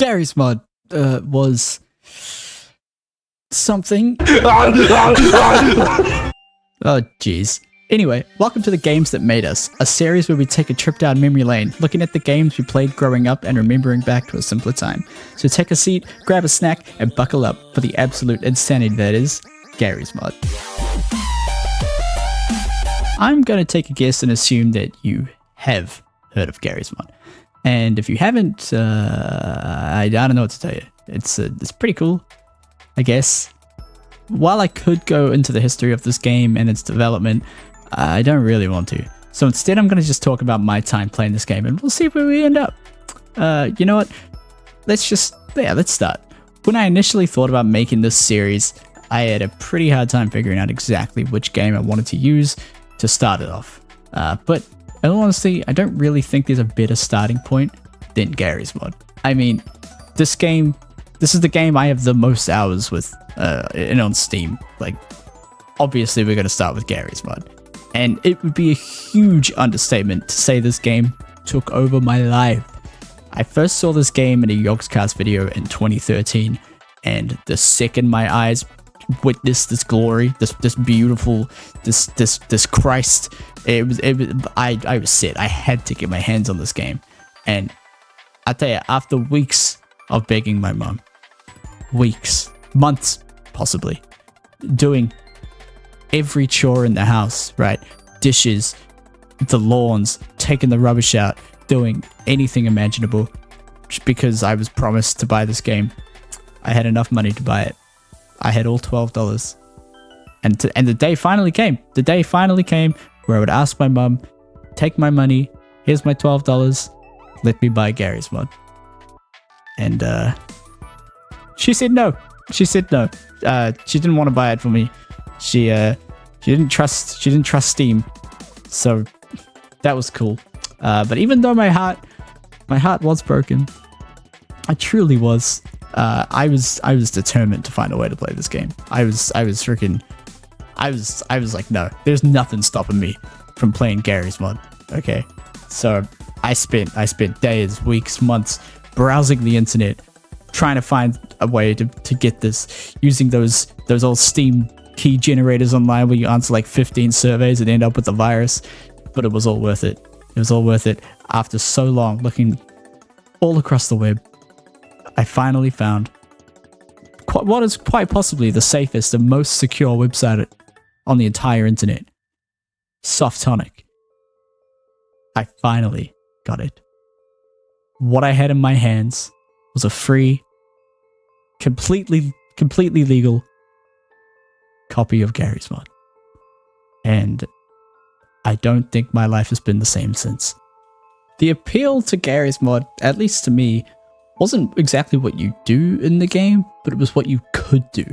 Garry's mod was something. Oh, jeez. Anyway, welcome to the Games That Made Us, a series where we take a trip down memory lane, looking at the games we played growing up and remembering back to a simpler time. So take a seat, grab a snack, and buckle up for the absolute insanity that is Garry's mod. I'm going to take a guess and assume that you have heard of Garry's mod. And if you haven't, I don't know what to tell you. It's pretty cool, I guess. While I could go into the history of this game and its development, I don't really want to. So instead, I'm going to just talk about my time playing this game, and we'll see where we end up. You know what? Let's start. When I initially thought about making this series, I had a pretty hard time figuring out exactly which game I wanted to use to start it off. But in all honesty, I don't really think there's a better starting point than Garry's mod. I mean, this is the game I have the most hours with on Steam. Like, obviously we're going to start with Garry's mod. And it would be a huge understatement to say this game took over my life. I first saw this game in a Yogscast video in 2013, and the second my eyes witnessed this glory, this beautiful, this Christ, I was set. I had to get my hands on this game. And I tell you, after weeks of begging my mum, months possibly, doing every chore in the house, right? Dishes, the lawns, taking the rubbish out, doing anything imaginable, just because I was promised to buy this game. I had enough money to buy it. I had all $12. And the day finally came. The day finally came where I would ask my mum, take my money, here's my $12, let me buy Garry's mod. And she said no. She said no. She didn't want to buy it for me. She didn't trust Steam. So that was cool. But even though my heart was broken, I truly was. I was determined to find a way to play this game. I was like, no, there's nothing stopping me from playing Garry's mod. Okay. So I spent days, weeks, months browsing the internet, trying to find a way to get this, using those old Steam key generators online where you answer like 15 surveys and end up with the virus. But it was all worth it. It was all worth it. After so long looking all across the web, I finally found what is quite possibly the safest and most secure website on the entire internet. Softonic. I finally got it. What I had in my hands was a free, completely legal copy of Garry's mod. And I don't think my life has been the same since. The appeal to Garry's mod, at least to me, wasn't exactly what you do in the game, but it was what you could do.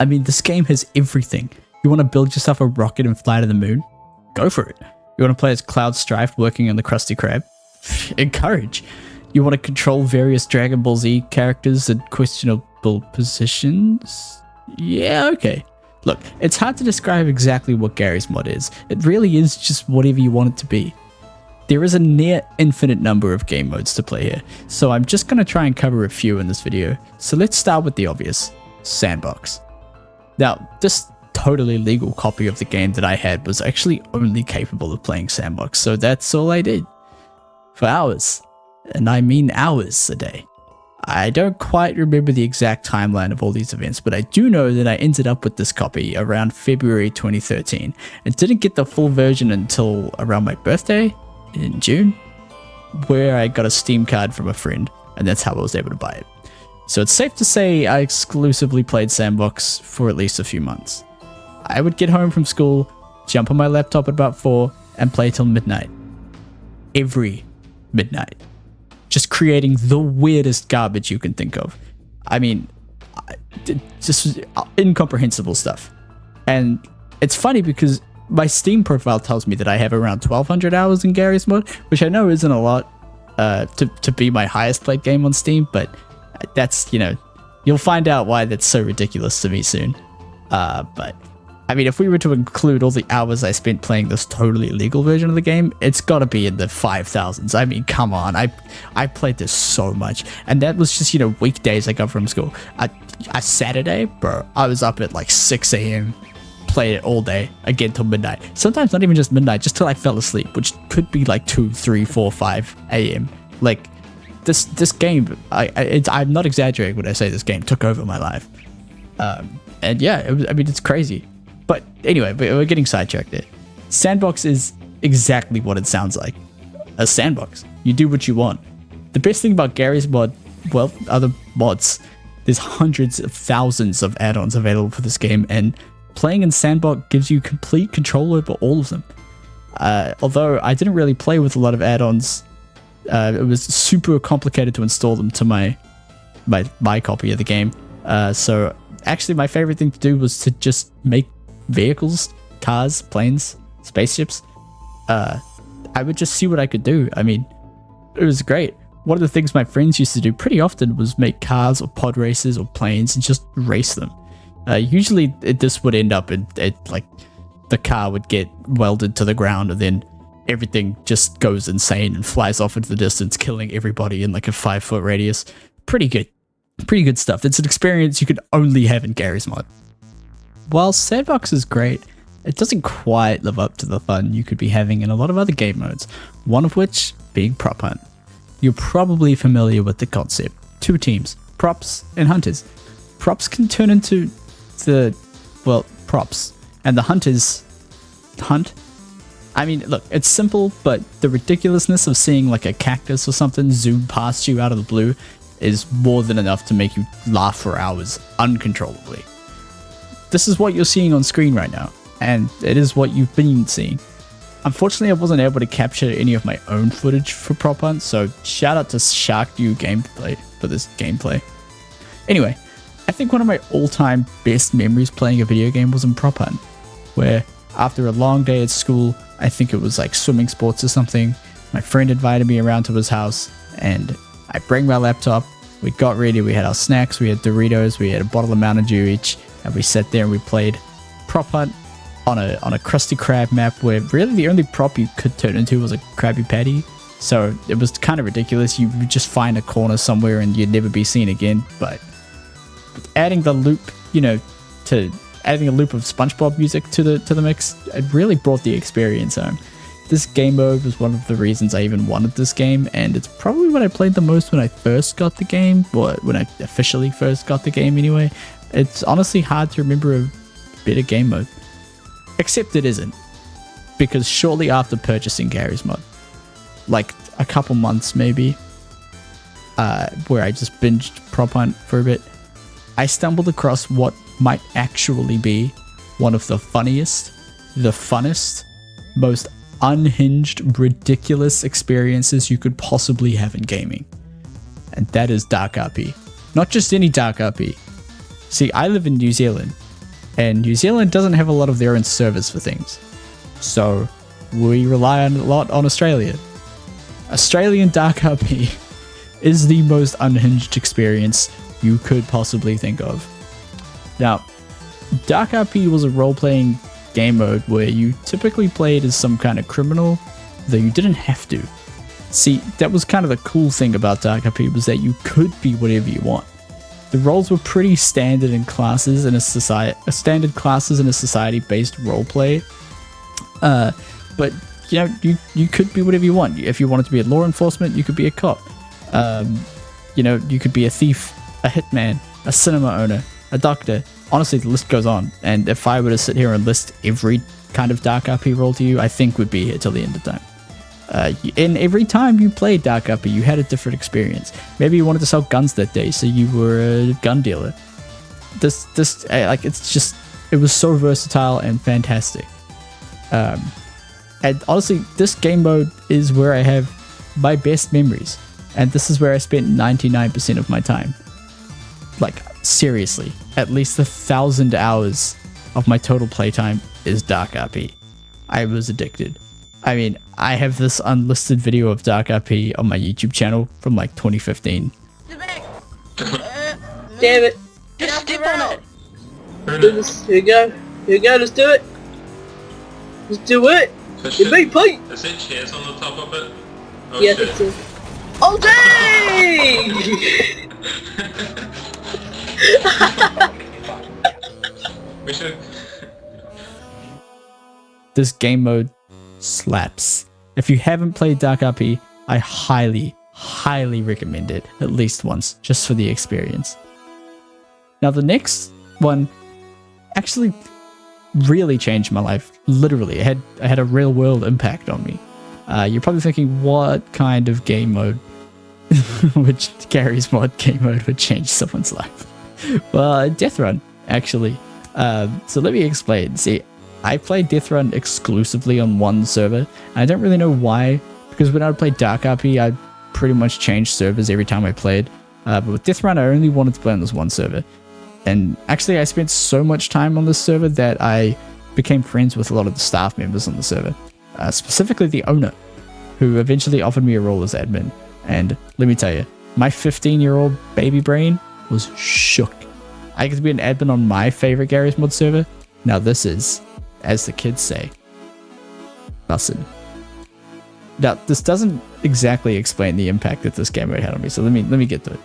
I mean, this game has everything. You want to build yourself a rocket and fly to the moon? Go for it. You want to play as Cloud Strife working on the Krusty Krab? Encourage. You want to control various Dragon Ball Z characters at questionable positions? Yeah, okay. Look, it's hard to describe exactly what Garry's mod is. It really is just whatever you want it to be. There is a near infinite number of game modes to play here, so I'm just going to try and cover a few in this video. So let's start with the obvious, Sandbox. Now, this totally legal copy of the game that I had was actually only capable of playing Sandbox, so that's all I did. For hours, and I mean hours a day. I don't quite remember the exact timeline of all these events, but I do know that I ended up with this copy around February 2013 and didn't get the full version until around my birthday in June, where I got a Steam card from a friend, and that's how I was able to buy it. So it's safe to say I exclusively played Sandbox for at least a few months. I would get home from school, jump on my laptop at about 4, and play till midnight. Every midnight. Just creating the weirdest garbage you can think of. I mean, just incomprehensible stuff. And it's funny because my Steam profile tells me that I have around 1,200 hours in Garry's mod, which I know isn't a lot to be my highest played game on Steam, but that's, you'll find out why that's so ridiculous to me soon. But I mean, if we were to include all the hours I spent playing this totally legal version of the game, it's got to be in the 5,000s. I mean, come on. I played this so much. And that was just, you know, weekdays I got from school. A Saturday, bro, I was up at like 6 a.m., played it all day, again till midnight. Sometimes not even just midnight, just till I fell asleep, which could be like 2, 3, 4, 5 a.m. Like, this game, I'm not exaggerating when I say this game took over my life. And yeah, it's crazy. But anyway, we're getting sidetracked there. Sandbox is exactly what it sounds like. A sandbox. You do what you want. The best thing about Garry's mod, well, other mods, there's hundreds of thousands of add-ons available for this game, and playing in Sandbox gives you complete control over all of them. Although I didn't really play with a lot of add-ons, it was super complicated to install them to my copy of the game. So actually my favorite thing to do was to just make vehicles, cars, planes, spaceships. I would just see what I could do. I mean, it was great. One of the things my friends used to do pretty often was make cars or pod races or planes and just race them. Usually this would end up in like the car would get welded to the ground and then everything just goes insane and flies off into the distance, killing everybody in like a 5-foot radius. Pretty good stuff. It's an experience you could only have in Garry's mod. While Sandbox is great, it doesn't quite live up to the fun you could be having in a lot of other game modes, one of which being Prop Hunt. You're probably familiar with the concept. 2 teams, props and hunters. Props can turn into props, and the hunters hunt. I mean, look, it's simple, but the ridiculousness of seeing like a cactus or something zoom past you out of the blue is more than enough to make you laugh for hours uncontrollably. This is what you're seeing on screen right now, and it is what you've been seeing. Unfortunately, I wasn't able to capture any of my own footage for Prop Hunt, so shout out to SharkView Gameplay for this gameplay. Anyway, I think one of my all-time best memories playing a video game was in Prop Hunt, where after a long day at school, I think it was like swimming sports or something, my friend invited me around to his house, and I bring my laptop, we got ready, we had our snacks, we had Doritos, we had a bottle of Mountain Dew each, and we sat there and we played Prop Hunt on a Krusty Krab map where really the only prop you could turn into was a Krabby Patty. So it was kind of ridiculous. You would just find a corner somewhere and you'd never be seen again. But adding the loop, adding a loop of SpongeBob music to the mix, it really brought the experience home. This game mode was one of the reasons I even wanted this game, and it's probably what I played the most when I first got the game, or when I officially first got the game anyway. It's honestly hard to remember a better game mode. Except it isn't, because shortly after purchasing Garry's mod, like a couple months maybe, where I just binged Prop Hunt for a bit, I stumbled across what might actually be one of the funniest, the funnest, most unhinged, ridiculous experiences you could possibly have in gaming. And that is Dark RP. Not just any Dark RP. See, I live in New Zealand, and New Zealand doesn't have a lot of their own servers for things. So we rely a lot on Australia. Australian Dark RP is the most unhinged experience you could possibly think of. Now, Dark RP was a role-playing game mode where you typically played as some kind of criminal, though you didn't have to. See, that was kind of the cool thing about Dark RP, was that you could be whatever you want. The roles were pretty standard in classes in a society-based roleplay. But you could be whatever you want. If you wanted to be a law enforcement, you could be a cop. You could be a thief, a hitman, a cinema owner, a doctor. Honestly, the list goes on. And if I were to sit here and list every kind of Dark RP role to you, I think we'd be here till the end of time. And every time you played Dark RP, you had a different experience. Maybe you wanted to sell guns that day, so you were a gun dealer. It was so versatile and fantastic. And honestly, this game mode is where I have my best memories. And this is where I spent 99% of my time. Like, seriously, at least 1,000 hours of my total playtime is Dark RP. I was addicted. I mean, I have this unlisted video of Dark RP on my YouTube channel from like 2015. Damn it. Just step on it. Here you go. Here we go, let's do it. Let's do it. Give me Pete. Is it chairs on the top of it? Oh, Yeah, I shit. think so. Oh dang! We should... This game mode slaps. If you haven't played Dark RP, I highly, highly recommend it at least once, just for the experience. Now the next one actually really changed my life. Literally, it had a real world impact on me. You're probably thinking, what kind of game mode, which Garry's mod game mode would change someone's life? Well, Death Run, actually. So let me explain. See, I played Death Run exclusively on one server, and I don't really know why, because when I would play Dark RP, I pretty much changed servers every time I played. But with Death Run, I only wanted to play on this one server. And actually, I spent so much time on this server that I became friends with a lot of the staff members on the server, specifically the owner, who eventually offered me a role as admin. And let me tell you, my 15-year-old baby brain was shook. I get to be an admin on my favorite Garry's mod server. Now this is, as the kids say, bussin'. Now this doesn't exactly explain the impact that this game mode had on me, so let me get to it.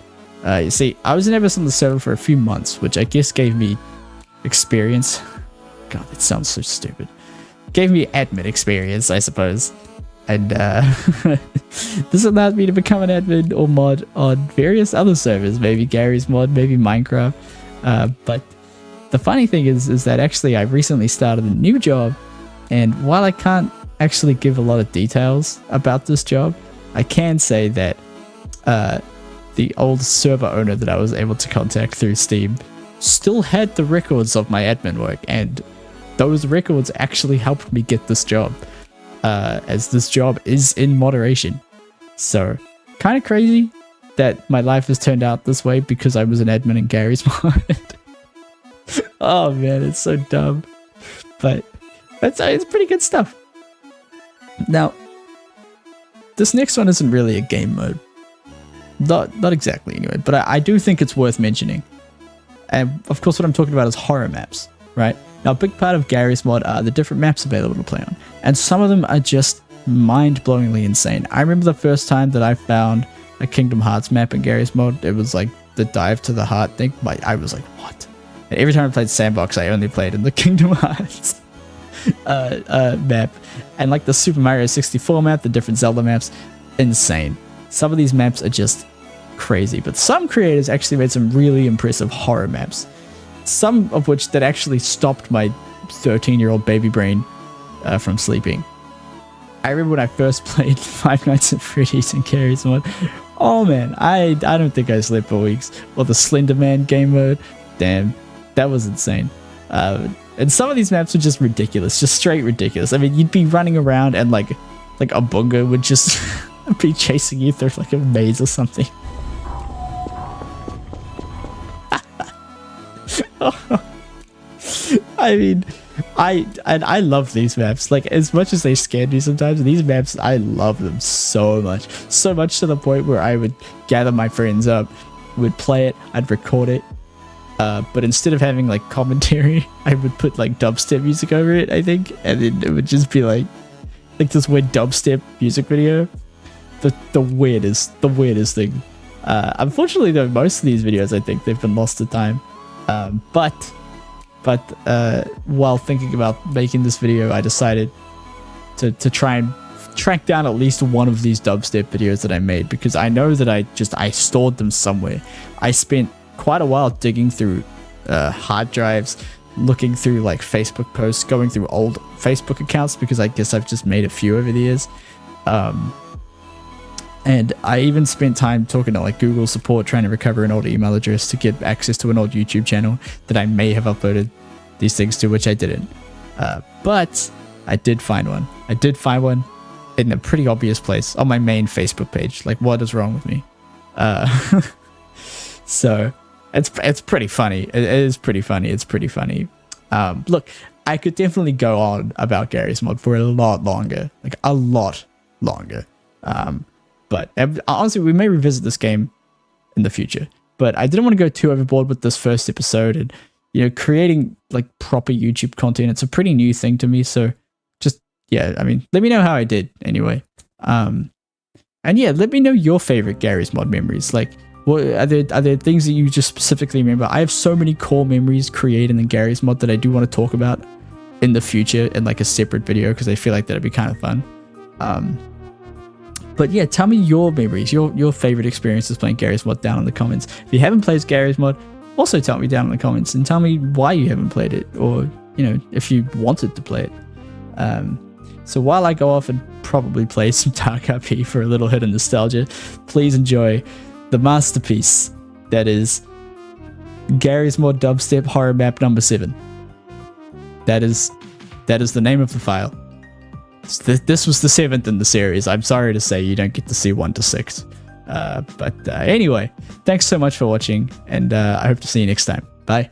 You see, I was an admin on the server for a few months, which I guess gave me experience. God, that sounds so stupid. Gave me admin experience, I suppose. And this allowed me to become an admin or mod on various other servers, maybe Garry's mod, maybe Minecraft. But the funny thing is that actually I recently started a new job, and while I can't actually give a lot of details about this job, I can say that the old server owner that I was able to contact through Steam still had the records of my admin work, and those records actually helped me get this job, as this job is in moderation. So kind of crazy that my life has turned out this way because I was an admin in Garry's mod. Oh man, it's so dumb, but it's pretty good stuff. Now this next one isn't really a game mode. Not exactly anyway, but I do think it's worth mentioning. And of course what I'm talking about is horror maps, right? Now a big part of Garry's mod are the different maps available to play on, and some of them are just mind-blowingly insane. I remember the first time that I found a Kingdom Hearts map in Garry's mod. It was like the dive to the heart thing. I was like, what? And every time I played Sandbox, I only played in the Kingdom Hearts map. And like the Super Mario 64 map, the different Zelda maps, insane. Some of these maps are just crazy, but some creators actually made some really impressive horror maps. Some of which that actually stopped my 13-year-old baby brain from sleeping. I remember when I first played Five Nights at Freddy's and Garry's mod. Oh man, I don't think I slept for weeks. Or the Slender Man game mode. Damn, that was insane. And some of these maps were just ridiculous, just straight ridiculous. I mean, you'd be running around and like a bunga would just be chasing you through like a maze or something. I mean, I love these maps. Like, as much as they scared me sometimes, these maps, I love them so much. So much to the point where I would gather my friends up, would play it, I'd record it. But instead of having like commentary, I would put like dubstep music over it, I think. And then it would just be like this weird dubstep music video. The weirdest thing. Unfortunately though, most of these videos, I think they've been lost to time. But while thinking about making this video, I decided to try and track down at least one of these dubstep videos that I made, because I know that I stored them somewhere. I spent quite a while digging through hard drives, looking through like Facebook posts, going through old Facebook accounts, because I guess I've just made a few over the years. And I even spent time talking to like Google support, trying to recover an old email address to get access to an old YouTube channel that I may have uploaded these things to, which I didn't. But I did find one. I did find one in a pretty obvious place on my main Facebook page. Like, what is wrong with me? So it's pretty funny. It is pretty funny. It's pretty funny. Look, I could definitely go on about Garry's mod for a lot longer, like a lot longer. But honestly, we may revisit this game in the future. But I didn't want to go too overboard with this first episode and, creating like proper YouTube content. It's a pretty new thing to me. So just, yeah, I mean, let me know how I did anyway. And yeah, let me know your favorite Garry's Mod memories. Like, what are there things that you just specifically remember? I have so many core memories created in the Garry's Mod that I do want to talk about in the future in like a separate video, because I feel like that'd be kind of fun. But yeah, tell me your memories, your favorite experiences playing Garry's Mod down in the comments. If you haven't played Garry's Mod, also tell me down in the comments and tell me why you haven't played it, or if you wanted to play it. So while I go off and probably play some Dark RP for a little hit of nostalgia, please enjoy the masterpiece that is Garry's Mod Dubstep Horror Map number 7. That is the name of the file. This was the 7th in the series. I'm sorry to say you don't get to see 1 to 6. But anyway, thanks so much for watching, and I hope to see you next time. Bye.